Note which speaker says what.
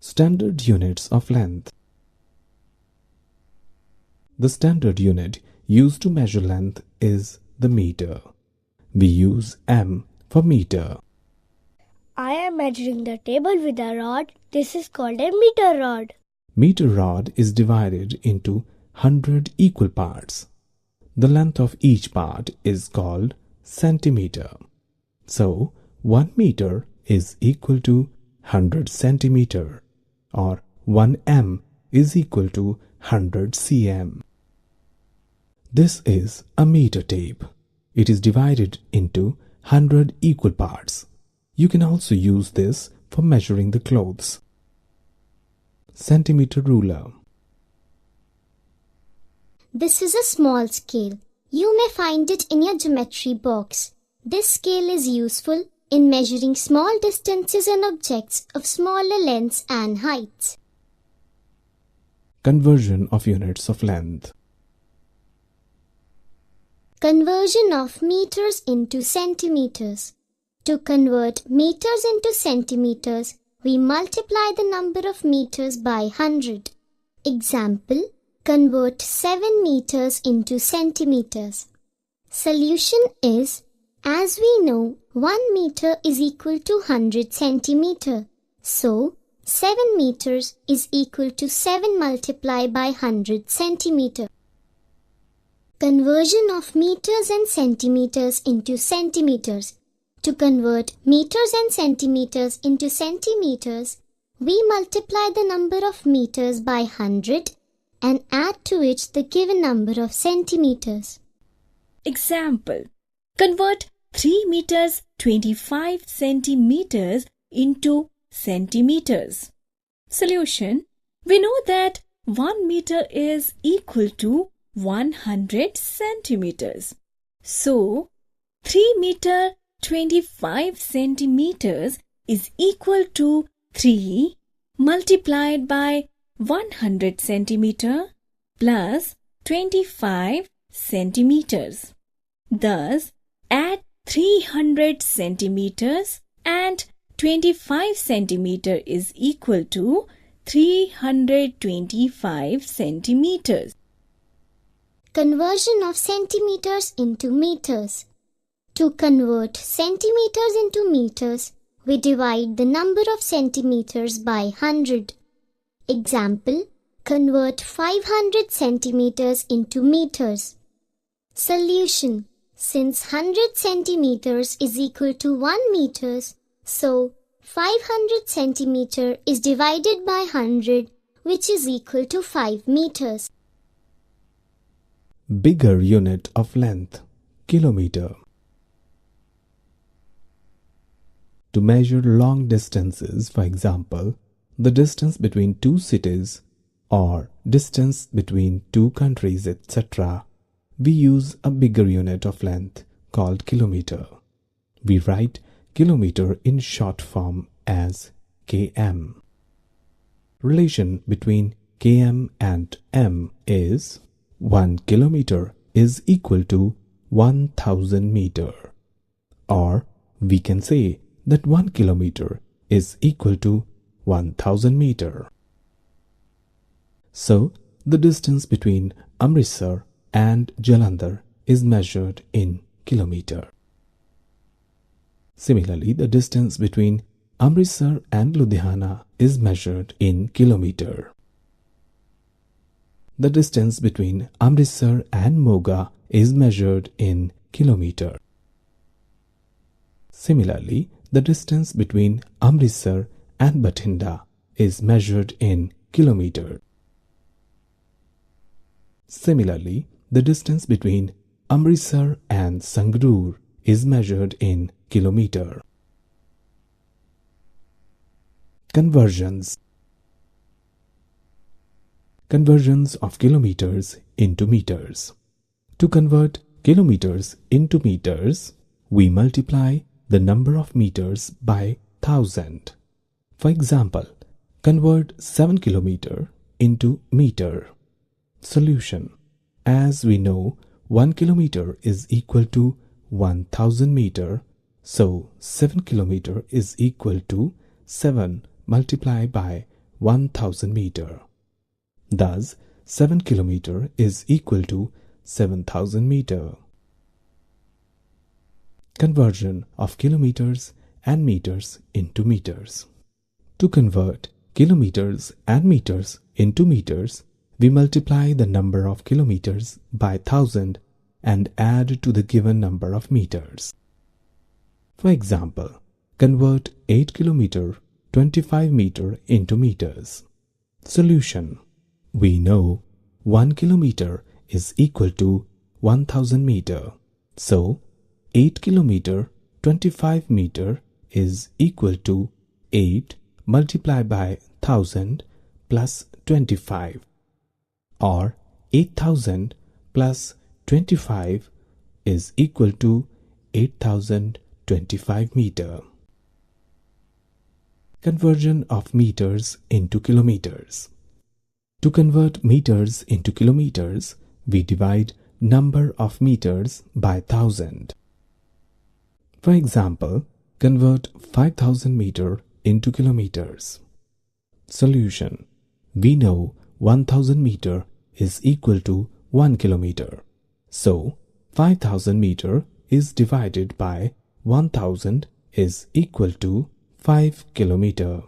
Speaker 1: Standard units of length. The standard unit used to measure length is the meter. We use m for meter.
Speaker 2: I am measuring the table with a rod. This is called a meter rod.
Speaker 1: Meter rod is divided into 100 equal parts. The length of each part is called centimeter. So, 1 meter is equal to 100 centimeter, or 1 m is equal to 100 cm. This is a meter tape. It is divided into 100 equal parts. You can also use this for measuring the clothes. Centimeter ruler.
Speaker 3: This is a small scale. You may find it in your geometry box. This scale is useful in measuring small distances and objects of smaller lengths and heights.
Speaker 1: Conversion of units of length.
Speaker 3: Conversion of meters into centimeters. To convert meters into centimeters, we multiply the number of meters by 100. Example, convert 7 meters into centimeters. Solution is, as we know, 1 meter is equal to 100 centimeter. So, 7 meters is equal to 7 multiplied by 100 centimeter. Conversion of meters and centimeters into centimeters. To convert meters and centimeters into centimeters, we multiply the number of meters by 100 and add to it the given number of centimeters.
Speaker 4: Example, convert 3 meters 25 centimeters into centimeters. Solution, we know that 1 meter is equal to 100 centimeters. So, 3 meter 25 centimeters is equal to 3 multiplied by 100 centimeter plus 25 centimeters. Thus, add 300 centimeters and 25 centimeter is equal to 325 centimeters.
Speaker 3: Conversion of centimeters into meters. To convert centimeters into meters, we divide the number of centimeters by 100. Example, convert 500 centimeters into meters. Solution, since 100 centimeters is equal to 1 meters, so 500 centimeter is divided by 100, which is equal to 5 meters.
Speaker 1: Bigger unit of length, kilometer. To measure long distances, for example, the distance between two cities or distance between two countries, etc., we use a bigger unit of length called kilometer. We write kilometer in short form as km. Relation between km and m is 1 kilometer is equal to 1000 meter, or we can say that 1 kilometer is equal to 1000 meter. So, the distance between Amritsar and Jalandhar is measured in kilometer. Similarly, the distance between Amritsar and Ludhiana is measured in kilometer. The distance between Amritsar and Moga is measured in kilometer. Similarly, the distance between Amritsar and Bathinda is measured in kilometer. Similarly, the distance between Amritsar and Sangrur is measured in kilometer. Conversions. Conversions of kilometers into meters. To convert kilometers into meters, we multiply the number of meters by 1000. For example, convert 7 kilometer into meter. Solution. As we know, 1 kilometer is equal to 1000 meter, so 7 kilometer is equal to 7 multiplied by 1000 meter. Thus, 7 kilometer is equal to 7000 meter. Conversion of kilometers and meters into meters. To convert kilometers and meters into meters, we multiply the number of kilometers by 1000 and add to the given number of meters. For example, convert 8 kilometer 25 meter into meters. Solution. We know 1 kilometer is equal to 1000 meter. So, 8 kilometer 25 meter is equal to 8 multiplied by 1000 plus 25, or 8000 plus 25 is equal to 8025 meter. Conversion of meters into kilometers. To convert meters into kilometers, we divide number of meters by 1000. For example, convert 5000 meter into kilometers. Solution. We know 1000 meter is equal to 1 kilometer. So, 5000 meter is divided by 1000 is equal to 5 kilometer.